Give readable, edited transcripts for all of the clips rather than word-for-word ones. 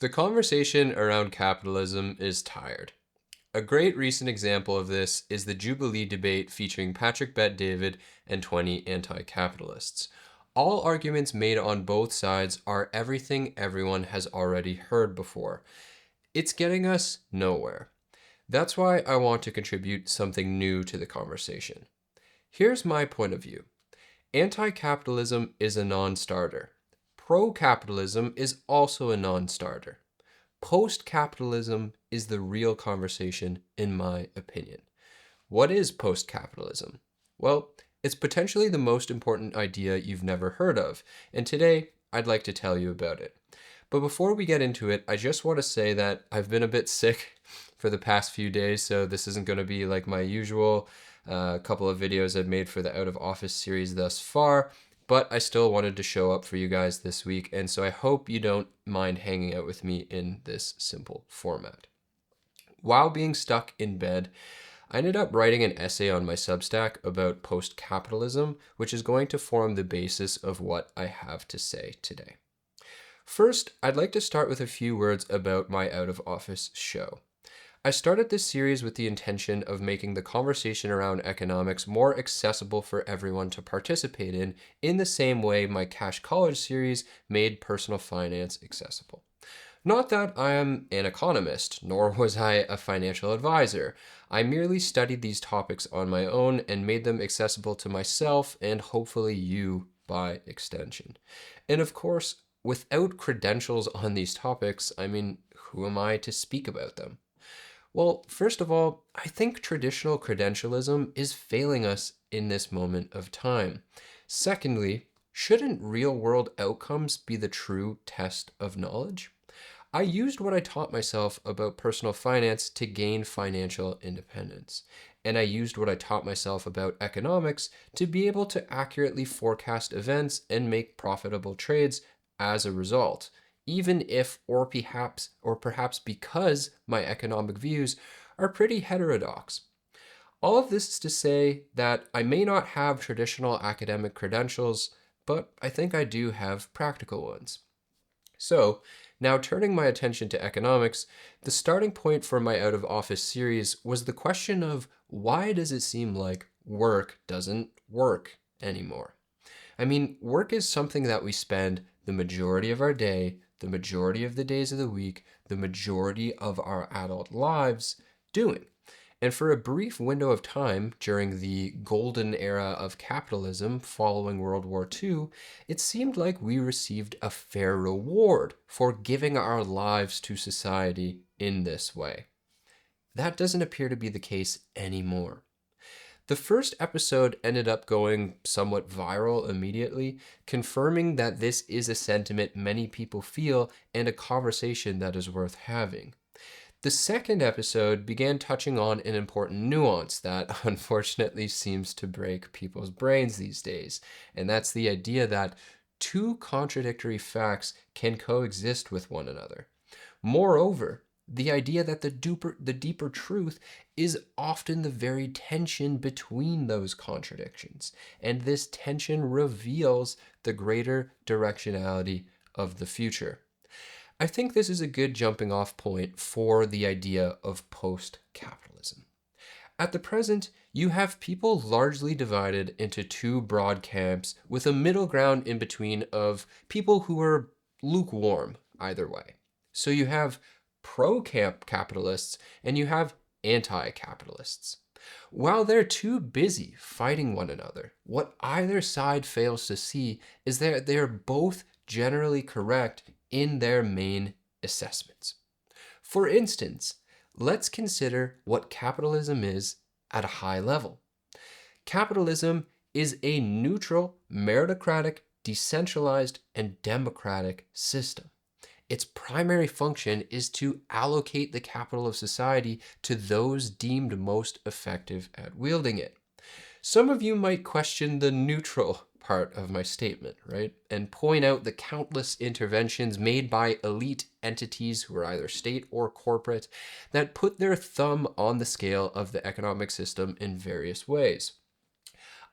The conversation around capitalism is tired. A great recent example of this is the Jubilee debate featuring Patrick Bet-David and 20 anti-capitalists. All arguments made on both sides are everything everyone has already heard before. It's getting us nowhere. That's why I want to contribute something new to the conversation. Here's my point of view. Anti-capitalism is a non-starter. Pro-capitalism is also a non-starter. Post-capitalism is the real conversation, in my opinion. What is post-capitalism? Well, it's potentially the most important idea you've never heard of, and today I'd like to tell you about it. But before we get into it, I just want to say that I've been a bit sick for the past few days, so this isn't going to be like my usual couple of videos I've made for the Out of Office series thus far, but I still wanted to show up for you guys this week, and so I hope you don't mind hanging out with me in this simple format. While being stuck in bed, I ended up writing an essay on my Substack about post-capitalism, which is going to form the basis of what I have to say today. First, I'd like to start with a few words about my Out of Office show. I started this series with the intention of making the conversation around economics more accessible for everyone to participate in the same way my Cash College series made personal finance accessible. Not that I am an economist, nor was I a financial advisor. I merely studied these topics on my own and made them accessible to myself and hopefully you by extension. And of course, without credentials on these topics, who am I to speak about them? Well, first of all, I think traditional credentialism is failing us in this moment of time. Secondly, shouldn't real-world outcomes be the true test of knowledge? I used what I taught myself about personal finance to gain financial independence. And I used what I taught myself about economics to be able to accurately forecast events and make profitable trades as a result, even if or perhaps because my economic views are pretty heterodox. All of this is to say that I may not have traditional academic credentials, but I think I do have practical ones. So, now turning my attention to economics, the starting point for my Out of Office series was the question of why does it seem like work doesn't work anymore? Work is something that we spend the majority of our day, the majority of the days of the week, the majority of our adult lives doing. And for a brief window of time during the golden era of capitalism following World War II, it seemed like we received a fair reward for giving our lives to society in this way. That doesn't appear to be the case anymore. The first episode ended up going somewhat viral immediately, confirming that this is a sentiment many people feel and a conversation that is worth having. The second episode began touching on an important nuance that unfortunately seems to break people's brains these days, and that's the idea that two contradictory facts can coexist with one another. Moreover, the idea that the deeper truth is often the very tension between those contradictions, and this tension reveals the greater directionality of the future. I think this is a good jumping off point for the idea of post-capitalism. At the present, you have people largely divided into two broad camps with a middle ground in between of people who are lukewarm either way. So you have pro-capitalists and you have anti-capitalists. While they're too busy fighting one another, what either side fails to see is that they are both generally correct in their main assessments. For instance, let's consider what capitalism is at a high level. Capitalism is a neutral, meritocratic, decentralized, and democratic system. Its primary function is to allocate the capital of society to those deemed most effective at wielding it. Some of you might question the neutral part of my statement, right? And point out the countless interventions made by elite entities who are either state or corporate that put their thumb on the scale of the economic system in various ways.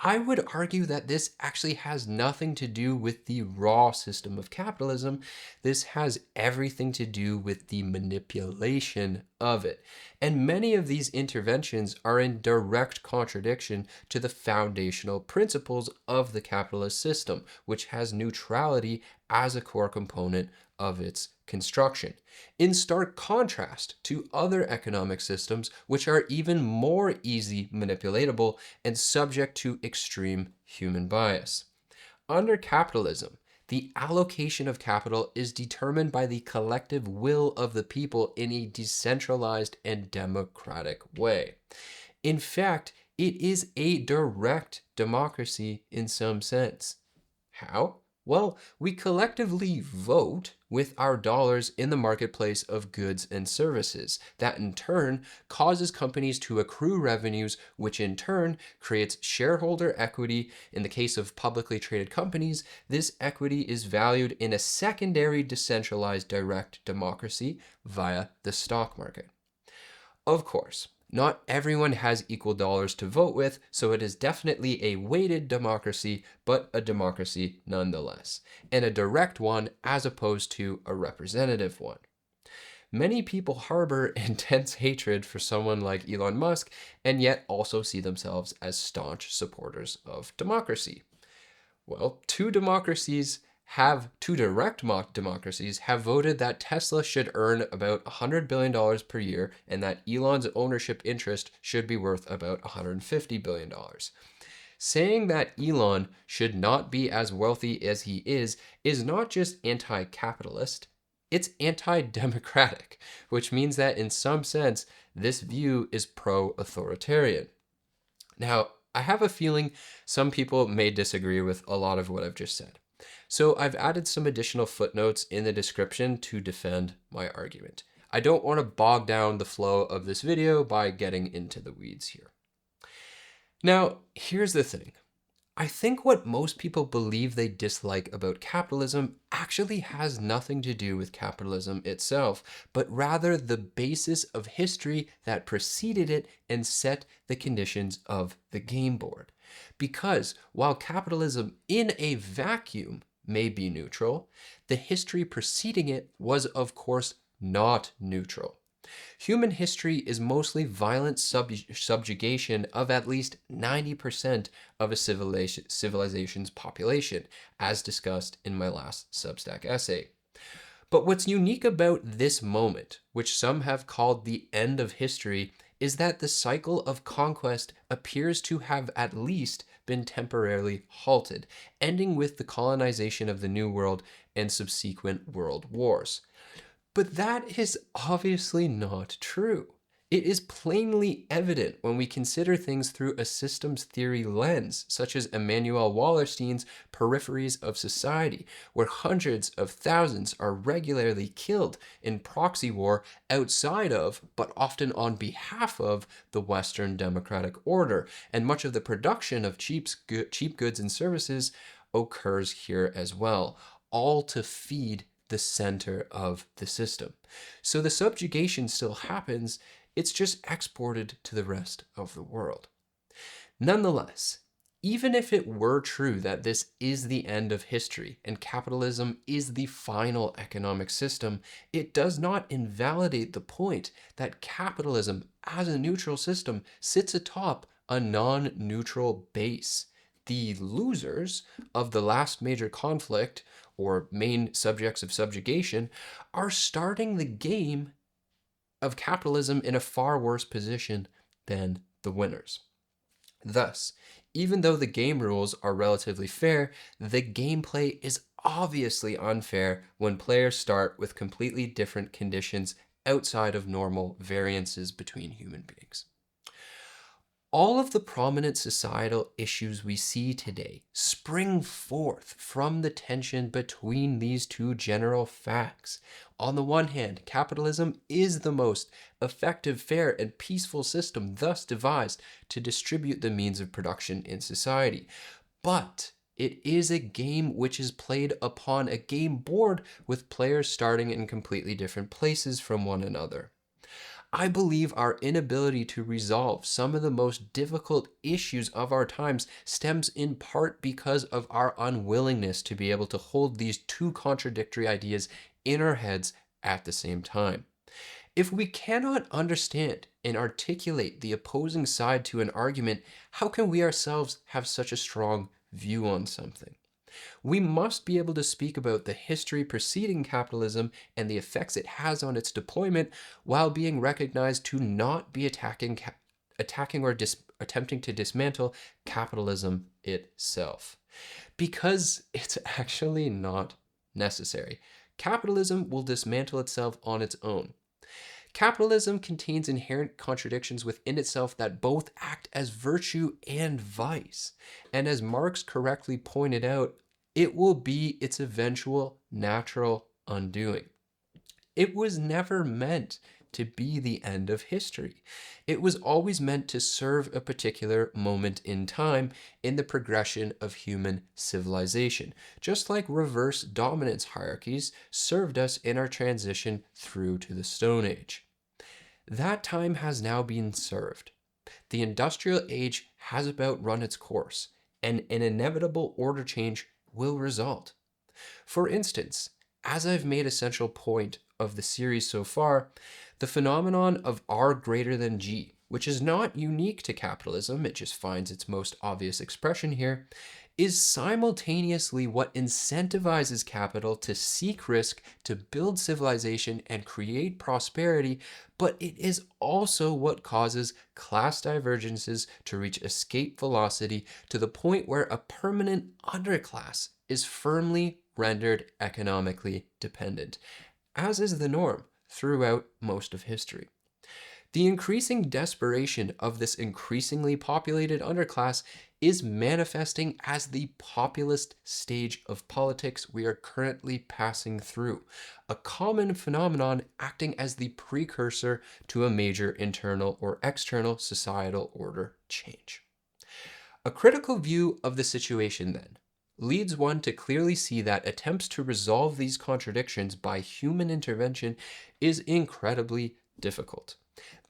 I would argue that this actually has nothing to do with the raw system of capitalism. This has everything to do with the manipulation of it. And many of these interventions are in direct contradiction to the foundational principles of the capitalist system, which has neutrality as a core component of its construction, in stark contrast to other economic systems which are even more easy manipulatable and subject to extreme human bias. Under capitalism, the allocation of capital is determined by the collective will of the people in a decentralized and democratic way. In fact, it is a direct democracy in some sense. How? Well, we collectively vote with our dollars in the marketplace of goods and services. That in turn causes companies to accrue revenues, which in turn creates shareholder equity. In the case of publicly traded companies, this equity is valued in a secondary decentralized direct democracy via the stock market. Of course, not everyone has equal dollars to vote with, so it is definitely a weighted democracy, but a democracy nonetheless, and a direct one as opposed to a representative one. Many people harbor intense hatred for someone like Elon Musk and yet also see themselves as staunch supporters of democracy. Well, two direct democracies have voted that Tesla should earn about $100 billion per year and that Elon's ownership interest should be worth about $150 billion. Saying that Elon should not be as wealthy as he is not just anti-capitalist, it's anti-democratic, which means that in some sense, this view is pro-authoritarian. Now, I have a feeling some people may disagree with a lot of what I've just said. So I've added some additional footnotes in the description to defend my argument. I don't want to bog down the flow of this video by getting into the weeds here. Now, here's the thing. I think what most people believe they dislike about capitalism actually has nothing to do with capitalism itself, but rather the basis of history that preceded it and set the conditions of the game board. Because while capitalism in a vacuum may be neutral, the history preceding it was, of course, not neutral. Human history is mostly violent subjugation of at least 90% of a civilization's population, as discussed in my last Substack essay. But what's unique about this moment, which some have called the end of history, is that the cycle of conquest appears to have at least been temporarily halted, ending with the colonization of the New World and subsequent world wars. But that is obviously not true. It is plainly evident when we consider things through a systems theory lens, such as Immanuel Wallerstein's Peripheries of Society, where hundreds of thousands are regularly killed in proxy war outside of, but often on behalf of, the Western democratic order, and much of the production of cheap goods and services occurs here as well, all to feed the center of the system. So the subjugation still happens, it's just exported to the rest of the world. Nonetheless, even if it were true that this is the end of history and capitalism is the final economic system, it does not invalidate the point that capitalism as a neutral system sits atop a non-neutral base. The losers of the last major conflict, or main subjects of subjugation, are starting the game of capitalism in a far worse position than the winners. Thus, even though the game rules are relatively fair, the gameplay is obviously unfair when players start with completely different conditions outside of normal variances between human beings. All of the prominent societal issues we see today spring forth from the tension between these two general facts. On the one hand, capitalism is the most effective, fair, and peaceful system thus devised to distribute the means of production in society. But it is a game which is played upon a game board with players starting in completely different places from one another. I believe our inability to resolve some of the most difficult issues of our times stems in part because of our unwillingness to be able to hold these two contradictory ideas in our heads at the same time. If we cannot understand and articulate the opposing side to an argument, how can we ourselves have such a strong view on something? We must be able to speak about the history preceding capitalism and the effects it has on its deployment while being recognized to not be attacking or attempting to dismantle capitalism itself. Because it's actually not necessary. Capitalism will dismantle itself on its own. Capitalism contains inherent contradictions within itself that both act as virtue and vice. And as Marx correctly pointed out, it will be its eventual natural undoing. It was never meant to be the end of history. It was always meant to serve a particular moment in time in the progression of human civilization, just like reverse dominance hierarchies served us in our transition through to the Stone Age. That time has now been served. The industrial age has about run its course, and an inevitable order change will result. For instance, as I've made a central point of the series so far, the phenomenon of R greater than G, which is not unique to capitalism, it just finds its most obvious expression here, is simultaneously what incentivizes capital to seek risk, to build civilization and create prosperity, but it is also what causes class divergences to reach escape velocity to the point where a permanent underclass is firmly rendered economically dependent, as is the norm throughout most of history. The increasing desperation of this increasingly populated underclass is manifesting as the populist stage of politics we are currently passing through, a common phenomenon acting as the precursor to a major internal or external societal order change. A critical view of the situation, then, leads one to clearly see that attempts to resolve these contradictions by human intervention is incredibly difficult.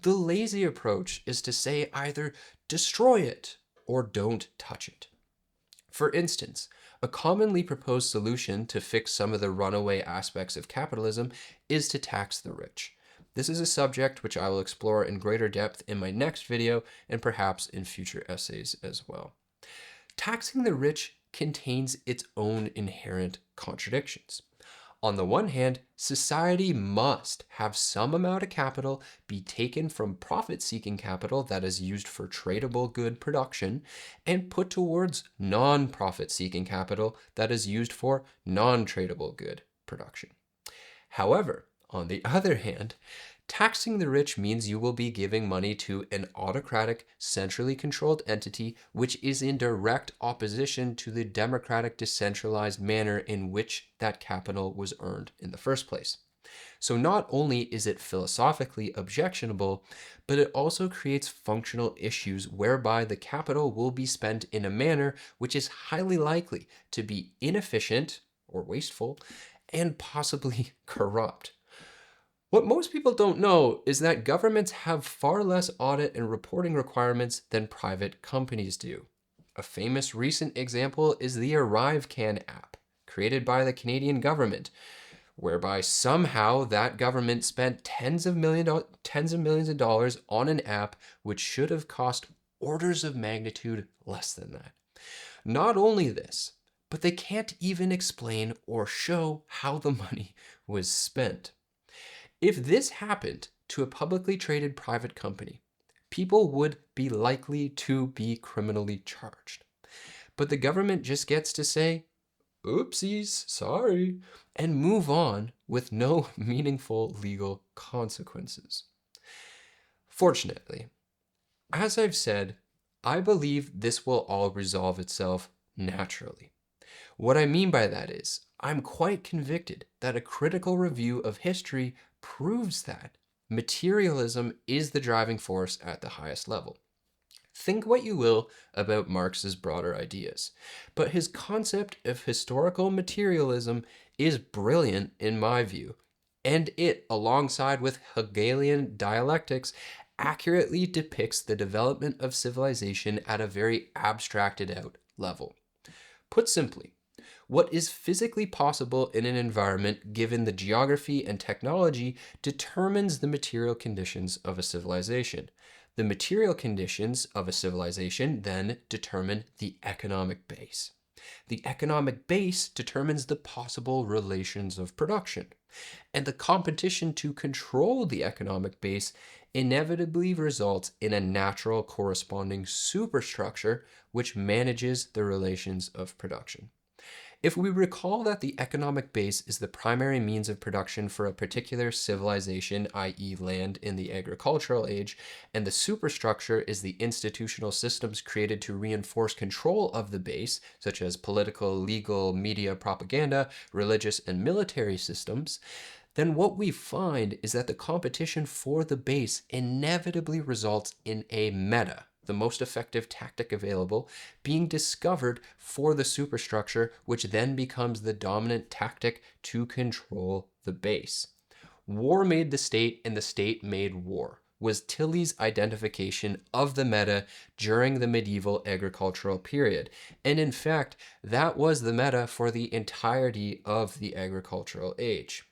The lazy approach is to say either destroy it or don't touch it. For instance, a commonly proposed solution to fix some of the runaway aspects of capitalism is to tax the rich. This is a subject which I will explore in greater depth in my next video and perhaps in future essays as well. Taxing the rich contains its own inherent contradictions. On the one hand, society must have some amount of capital be taken from profit-seeking capital that is used for tradable good production and put towards non-profit-seeking capital that is used for non-tradable good production. However, on the other hand, taxing the rich means you will be giving money to an autocratic, centrally controlled entity which is in direct opposition to the democratic, decentralized manner in which that capital was earned in the first place. So not only is it philosophically objectionable, but it also creates functional issues whereby the capital will be spent in a manner which is highly likely to be inefficient or wasteful and possibly corrupt. What most people don't know is that governments have far less audit and reporting requirements than private companies do. A famous recent example is the ArriveCan app, created by the Canadian government, whereby somehow that government spent tens of millions of dollars on an app which should have cost orders of magnitude less than that. Not only this, but they can't even explain or show how the money was spent. If this happened to a publicly traded private company, people would be likely to be criminally charged. But the government just gets to say, oopsies, sorry, and move on with no meaningful legal consequences. Fortunately, as I've said, I believe this will all resolve itself naturally. What I mean by that is, I'm quite convicted that a critical review of history proves that materialism is the driving force at the highest level. Think what you will about Marx's broader ideas, but his concept of historical materialism is brilliant in my view, And it, alongside with Hegelian dialectics, accurately depicts the development of civilization at a very abstracted out level. Put simply, what is physically possible in an environment given the geography and technology determines the material conditions of a civilization. The material conditions of a civilization then determine the economic base. The economic base determines the possible relations of production. And the competition to control the economic base inevitably results in a natural corresponding superstructure which manages the relations of production. If we recall that the economic base is the primary means of production for a particular civilization, i.e., land in the agricultural age, and the superstructure is the institutional systems created to reinforce control of the base, such as political, legal, media, propaganda, religious, and military systems, then what we find is that the competition for the base inevitably results in a meta, the most effective tactic available, being discovered for the superstructure, which then becomes the dominant tactic to control the base. War made the state and the state made war was Tilley's identification of the meta during the medieval agricultural period. And in fact, that was the meta for the entirety of the agricultural age.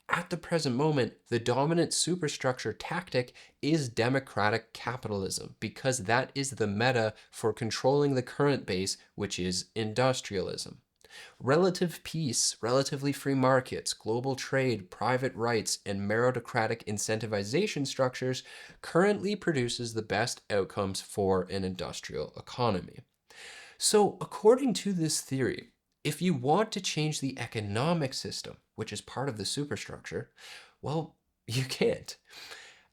At the present moment, the dominant superstructure tactic is democratic capitalism because that is the meta for controlling the current base, which is industrialism. Relative peace, relatively free markets, global trade, private rights, and meritocratic incentivization structures currently produces the best outcomes for an industrial economy. So, according to this theory, if you want to change the economic system, which is part of the superstructure, well, you can't.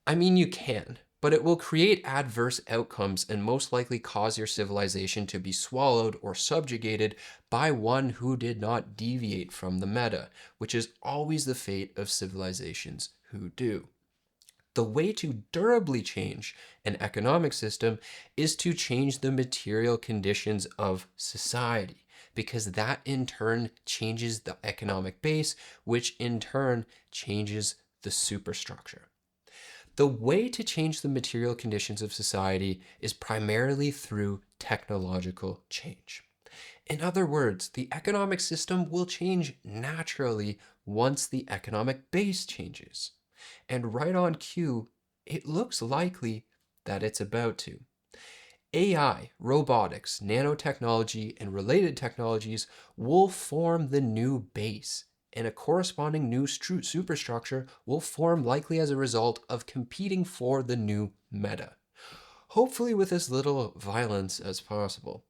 I mean, you can, but it will create adverse outcomes and most likely cause your civilization to be swallowed or subjugated by one who did not deviate from the meta, which is always the fate of civilizations who do. The way to durably change an economic system is to change the material conditions of society, because that in turn changes the economic base, which in turn changes the superstructure. The way to change the material conditions of society is primarily through technological change. In other words, the economic system will change naturally once the economic base changes. And right on cue, it looks likely that it's about to. AI, robotics, nanotechnology, and related technologies will form the new base, and a corresponding new superstructure will form likely as a result of competing for the new meta, hopefully with as little violence as possible.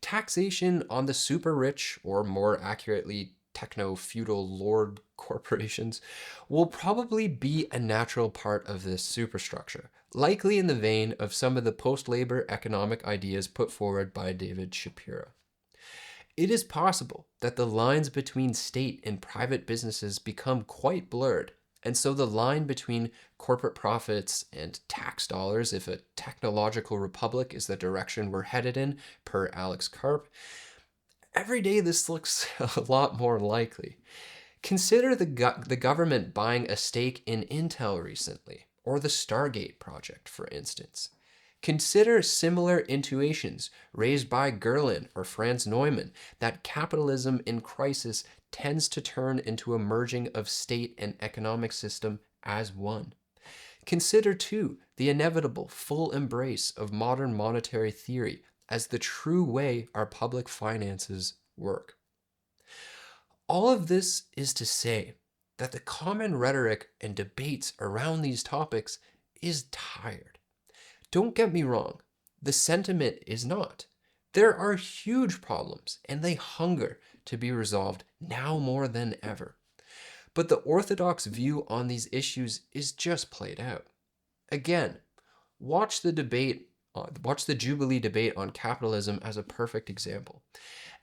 Taxation on the super rich, or more accurately, techno-feudal lord corporations, will probably be a natural part of this superstructure, likely in the vein of some of the post-labor economic ideas put forward by David Shapiro. It is possible that the lines between state and private businesses become quite blurred, and so the line between corporate profits and tax dollars, if a technological republic is the direction we're headed in, per Alex Karp, every day this looks a lot more likely. Consider the government buying a stake in Intel recently, or the Stargate project, for instance. Consider similar intuitions raised by Gerlin or Franz Neumann that capitalism in crisis tends to turn into a merging of state and economic system as one. Consider, too, the inevitable full embrace of modern monetary theory as the true way our public finances work. All of this is to say that the common rhetoric and debates around these topics is tired. Don't get me wrong, the sentiment is not. There are huge problems, and they hunger to be resolved now more than ever. But the orthodox view on these issues is just played out. Again, watch the Jubilee debate on capitalism as a perfect example.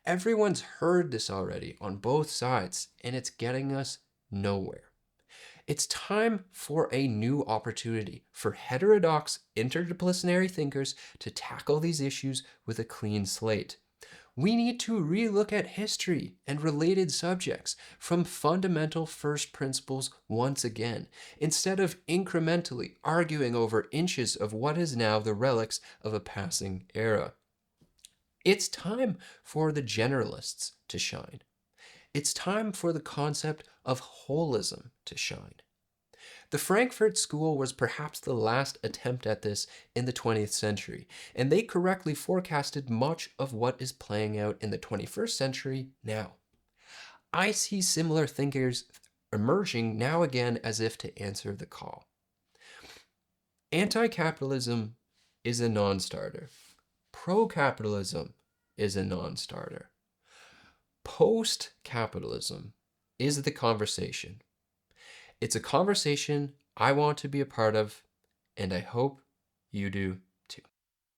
Everyone's heard this already on both sides, and it's getting us nowhere. It's time for a new opportunity for heterodox interdisciplinary thinkers to tackle these issues with a clean slate. We need to relook at history and related subjects from fundamental first principles once again, instead of incrementally arguing over inches of what is now the relics of a passing era. It's time for the generalists to shine. It's time for the concept of holism to shine. The Frankfurt School was perhaps the last attempt at this in the 20th century, and they correctly forecasted much of what is playing out in the 21st century now. I see similar thinkers emerging now again as if to answer the call. Anti-capitalism is a non-starter. Pro-capitalism is a non-starter. Post-capitalism is the conversation. It's a conversation I want to be a part of, and I hope you do